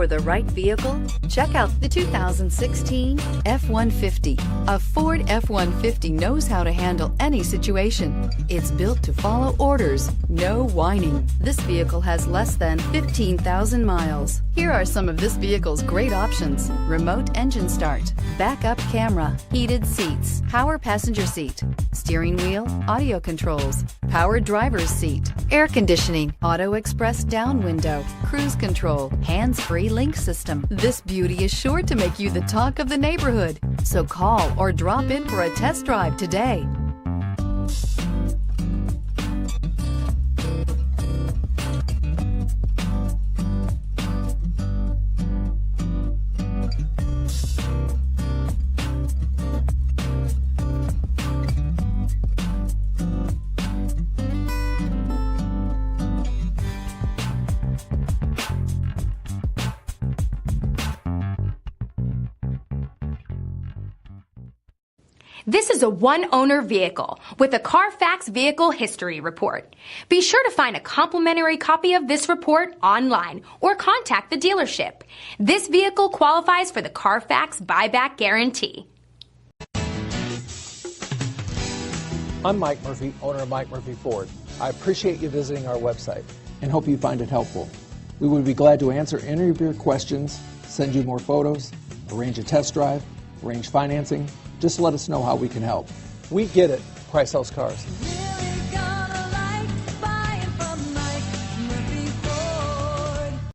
for the right vehicle? Check out the 2016 F-150. A Ford F-150 knows how to handle any situation. It's built to follow orders, no whining. This vehicle has less than 15,000 miles. Here are some of this vehicle's great options: remote engine start, backup camera, heated seats, power passenger seat, steering wheel audio controls, power driver's seat, air conditioning, auto express down window, cruise control, hands-free link system. This beauty is sure to make you the talk of the neighborhood. So call or drop in for a test drive today. This is a one-owner vehicle with a Carfax Vehicle History Report. Be sure to find a complimentary copy of this report online or contact the dealership. This vehicle qualifies for the Carfax Buyback Guarantee. I'm Mike Murphy, owner of Mike Murphy Ford. I appreciate you visiting our website and hope you find it helpful. We would be glad to answer any of your questions, send you more photos, arrange a test drive, arrange financing. Just let us know how we can help. We get it. Price sells cars.